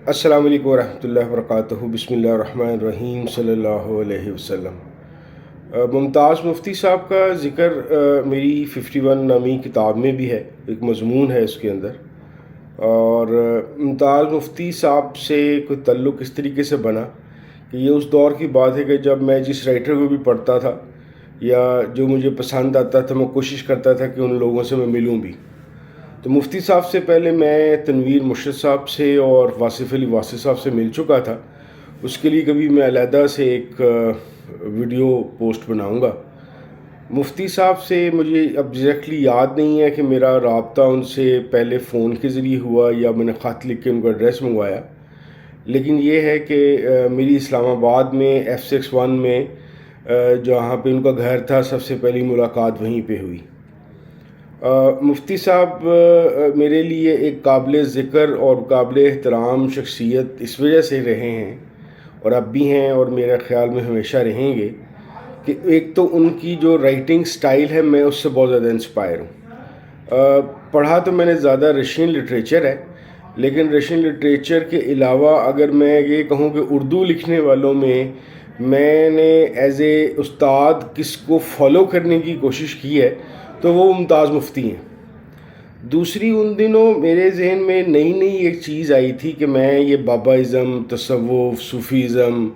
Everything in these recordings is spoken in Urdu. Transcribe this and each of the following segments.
السلام علیکم ورحمۃ اللہ وبرکاتہ، بسم اللہ الرحمن الرحیم، صلی اللہ علیہ وسلم۔ ممتاز مفتی صاحب کا ذکر میری 51 نامی کتاب میں بھی ہے، ایک مضمون ہے اس کے اندر۔ اور ممتاز مفتی صاحب سے کوئی تعلق اس طریقے سے بنا کہ یہ اس دور کی بات ہے کہ جب میں جس رائٹر کو بھی پڑھتا تھا یا جو مجھے پسند آتا تھا، میں کوشش کرتا تھا کہ ان لوگوں سے میں ملوں بھی۔ تو مفتی صاحب سے پہلے میں تنویر مرشد صاحب سے اور واصف علی واصف صاحب سے مل چکا تھا۔ اس کے لیے کبھی میں علیحدہ سے ایک ویڈیو پوسٹ بناؤں گا۔ مفتی صاحب سے مجھے اب ایگزیکٹلی یاد نہیں ہے کہ میرا رابطہ ان سے پہلے فون کے ذریعے ہوا یا میں نے خط لکھ کے ان کا ایڈریس منگوایا، لیکن یہ ہے کہ میری اسلام آباد میں F61 میں جہاں پہ ان کا گھر تھا، سب سے پہلی ملاقات وہیں پہ ہوئی۔ مفتی صاحب میرے لیے ایک قابل ذکر اور قابل احترام شخصیت اس وجہ سے رہے ہیں، اور اب بھی ہیں اور میرے خیال میں ہمیشہ رہیں گے، کہ ایک تو ان کی جو رائٹنگ سٹائل ہے، میں اس سے بہت زیادہ انسپائر ہوں۔ پڑھا تو میں نے زیادہ رشین لٹریچر ہے، لیکن رشین لٹریچر کے علاوہ اگر میں یہ کہوں کہ اردو لکھنے والوں میں نے ایز اے استاد کس کو فالو کرنے کی کوشش کی ہے تو وہ ممتاز مفتی ہیں۔ دوسری، ان دنوں میرے ذہن میں نئی نئی ایک چیز آئی تھی کہ میں یہ باباازم، تصوف، صوفیزم،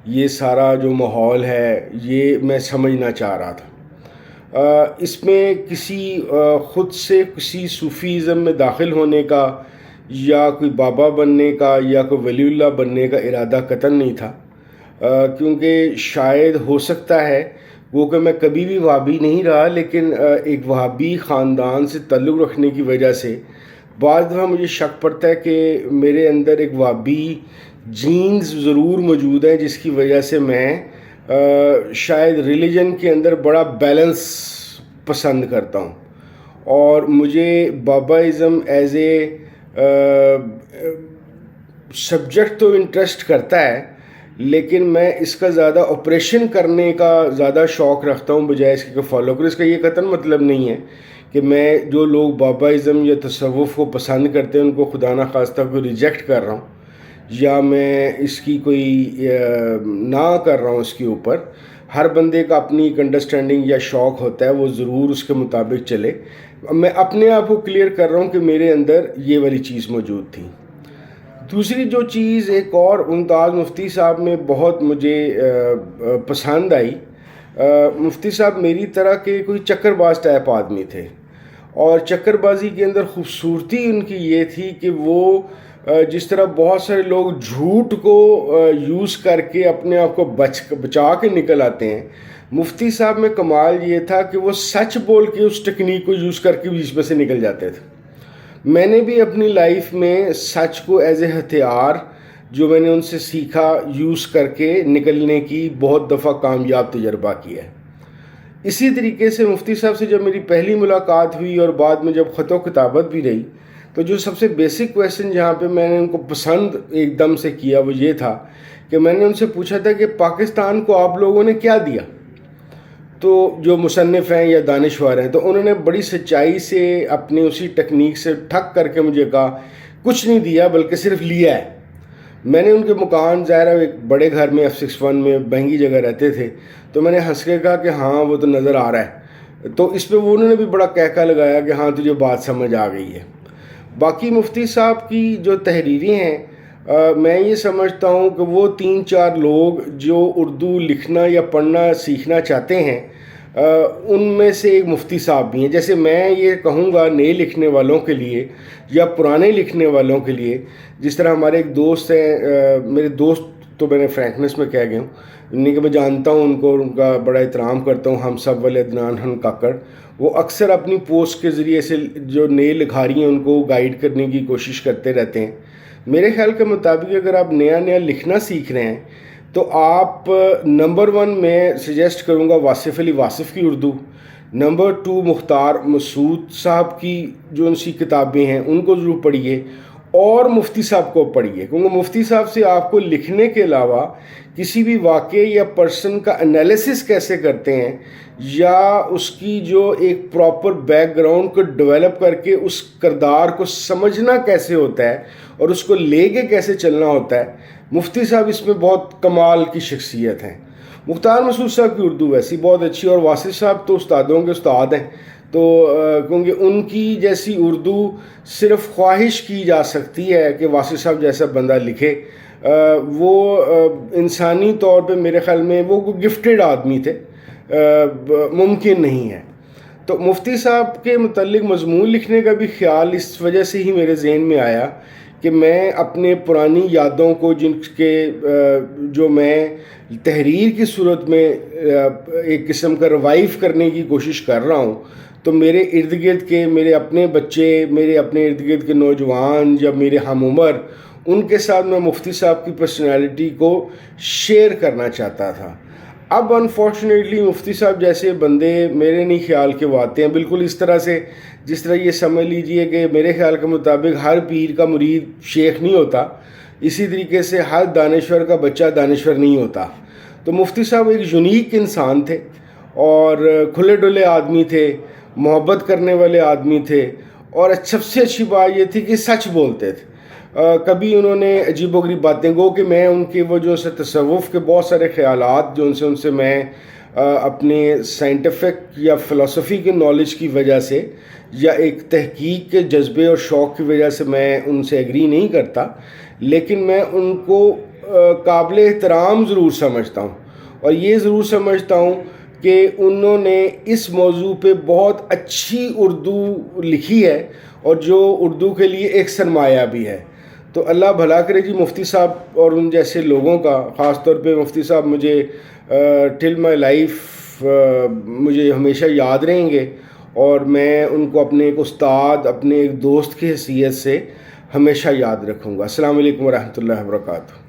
یہ سارا جو ماحول ہے یہ میں سمجھنا چاہ رہا تھا۔ اس میں کسی خود سے کسی صوفیزم میں داخل ہونے کا یا کوئی بابا بننے کا یا کوئی ولی اللہ بننے کا ارادہ قطعاً نہیں تھا، کیونکہ شاید ہو سکتا ہے وہ کہ میں کبھی بھی وہابی نہیں رہا، لیکن ایک وہابی خاندان سے تعلق رکھنے کی وجہ سے بعض دفعہ مجھے شک پڑتا ہے کہ میرے اندر ایک وہابی جینز ضرور موجود ہیں، جس کی وجہ سے میں شاید ریلیجن کے اندر بڑا بیلنس پسند کرتا ہوں، اور مجھے باباازم ایز اے سبجیکٹ تو انٹرسٹ کرتا ہے، لیکن میں اس کا زیادہ آپریشن کرنے کا زیادہ شوق رکھتا ہوں بجائے اس کے فالو کروں۔ اس کا یہ قطعاً مطلب نہیں ہے کہ میں جو لوگ باباازم یا تصوف کو پسند کرتے ہیں ان کو خدا نخواستہ کوئی ریجیکٹ کر رہا ہوں یا میں اس کی کوئی نہ کر رہا ہوں۔ اس کے اوپر ہر بندے کا اپنی ایک انڈرسٹینڈنگ یا شوق ہوتا ہے، وہ ضرور اس کے مطابق چلے۔ میں اپنے آپ کو کلیئر کر رہا ہوں کہ میرے اندر یہ والی چیز موجود تھی۔ دوسری جو چیز ایک اور ممتاز مفتی صاحب میں بہت مجھے پسند آئی، مفتی صاحب میری طرح کے کوئی چکر باز ٹائپ آدمی تھے، اور چکر بازی کے اندر خوبصورتی ان کی یہ تھی کہ وہ جس طرح بہت سارے لوگ جھوٹ کو یوز کر کے اپنے آپ کو بچا کے نکل آتے ہیں، مفتی صاحب میں کمال یہ تھا کہ وہ سچ بول کے اس ٹیکنیک کو یوز کر کے بیچ میں سے نکل جاتے تھے۔ میں نے بھی اپنی لائف میں سچ کو ایز اے ہتھیار جو میں نے ان سے سیکھا یوز کر کے نکلنے کی بہت دفعہ کامیاب تجربہ کیا ہے۔ اسی طریقے سے مفتی صاحب سے جب میری پہلی ملاقات ہوئی اور بعد میں جب خط و کتابت بھی رہی، تو جو سب سے بیسک کویسچن جہاں پہ میں نے ان کو پسند ایک دم سے کیا وہ یہ تھا کہ میں نے ان سے پوچھا تھا کہ پاکستان کو آپ لوگوں نے کیا دیا؟ تو جو مصنف ہیں یا دانشور ہیں، تو انہوں نے بڑی سچائی سے اپنی اسی ٹیکنیک سے ٹھک کر کے مجھے کہا کچھ نہیں دیا بلکہ صرف لیا ہے۔ میں نے ان کے مکان ظاہر ایک بڑے گھر میں F61 میں مہنگی جگہ رہتے تھے، تو میں نے ہنس کے کہا کہ ہاں وہ تو نظر آ رہا ہے، تو اس پہ انہوں نے بھی بڑا کہکا لگایا کہ ہاں تجھے بات سمجھ آ گئی ہے۔ باقی مفتی صاحب کی جو تحریریں ہیں، میں یہ سمجھتا ہوں کہ وہ 3-4 لوگ جو اردو لکھنا یا پڑھنا سیکھنا چاہتے ہیں، ان میں سے ایک مفتی صاحب بھی ہیں۔ جیسے میں یہ کہوں گا نئے لکھنے والوں کے لیے یا پرانے لکھنے والوں کے لیے، جس طرح ہمارے ایک دوست ہیں، میرے دوست تو میں نے فرینکنس میں کہہ گیا ہوں، نہیں کہ میں جانتا ہوں ان کو، ان کا بڑا احترام کرتا ہوں، ہم سب والے عدنان ہن کاکڑ، وہ اکثر اپنی پوسٹ کے ذریعے سے جو نئے لکھاری ہیں ان کو گائیڈ کرنے کی کوشش کرتے رہتے ہیں۔ میرے خیال کے مطابق اگر آپ نیا لکھنا سیکھ رہے ہیں تو آپ نمبر 1 میں سجیسٹ کروں گا واصف علی واصف کی اردو، نمبر 2 مختار مسعود صاحب کی جو ان سی کتابیں ہیں ان کو ضرور پڑھیے، اور مفتی صاحب کو پڑھیے، کیونکہ مفتی صاحب سے آپ کو لکھنے کے علاوہ کسی بھی واقعے یا پرسن کا انالیسس کیسے کرتے ہیں، یا اس کی جو ایک پراپر بیک گراؤنڈ کو ڈیولپ کر کے اس کردار کو سمجھنا کیسے ہوتا ہے اور اس کو لے کے کیسے چلنا ہوتا ہے، مفتی صاحب اس میں بہت کمال کی شخصیت ہیں۔ مختار مسعود صاحب کی اردو ویسی بہت اچھی، اور واصف صاحب تو استادوں کے استاد ہیں، تو کیونکہ ان کی جیسی اردو صرف خواہش کی جا سکتی ہے کہ واصف صاحب جیسا بندہ لکھے، وہ انسانی طور پہ میرے خیال میں وہ گفٹڈ آدمی تھے، ممکن نہیں ہے۔ تو مفتی صاحب کے متعلق مضمون لکھنے کا بھی خیال اس وجہ سے ہی میرے ذہن میں آیا کہ میں اپنے پرانی یادوں کو، جن کے جو میں تحریر کی صورت میں ایک قسم کا ریوائیو کرنے کی کوشش کر رہا ہوں، تو میرے ارد گرد کے میرے اپنے بچے، میرے اپنے ارد گرد کے نوجوان یا میرے ہم عمر، ان کے ساتھ میں مفتی صاحب کی پرسنالٹی کو شیئر کرنا چاہتا تھا۔ اب انفارچونیٹلی مفتی صاحب جیسے بندے میرے نہیں خیال کے وہ آتے ہیں، بالکل اس طرح سے جس طرح یہ سمجھ لیجئے کہ میرے خیال کے مطابق ہر پیر کا مرید شیخ نہیں ہوتا، اسی طریقے سے ہر دانشور کا بچہ دانشور نہیں ہوتا۔ تو مفتی صاحب ایک یونیک انسان تھے، اور کھلے ڈلے آدمی تھے، محبت کرنے والے آدمی تھے، اور سب سے اچھی بات یہ تھی کہ سچ بولتے تھے۔ کبھی انہوں نے عجیب و غریب باتیں گو کہ میں ان کے وہ جو تصوف کے بہت سارے خیالات جو ان سے میں اپنے سائنٹیفک یا فلسفی کے نالج کی وجہ سے یا ایک تحقیق کے جذبے اور شوق کی وجہ سے میں ان سے ایگری نہیں کرتا، لیکن میں ان کو قابل احترام ضرور سمجھتا ہوں، اور یہ ضرور سمجھتا ہوں کہ انہوں نے اس موضوع پہ بہت اچھی اردو لکھی ہے، اور جو اردو کے لیے ایک سرمایہ بھی ہے۔ تو اللہ بھلا کرے جی مفتی صاحب اور ان جیسے لوگوں کا، خاص طور پہ مفتی صاحب مجھے ٹل مائی لائف مجھے ہمیشہ یاد رہیں گے، اور میں ان کو اپنے ایک استاد، اپنے ایک دوست کی حیثیت سے ہمیشہ یاد رکھوں گا۔ السلام علیکم ورحمۃ اللہ وبرکاتہ۔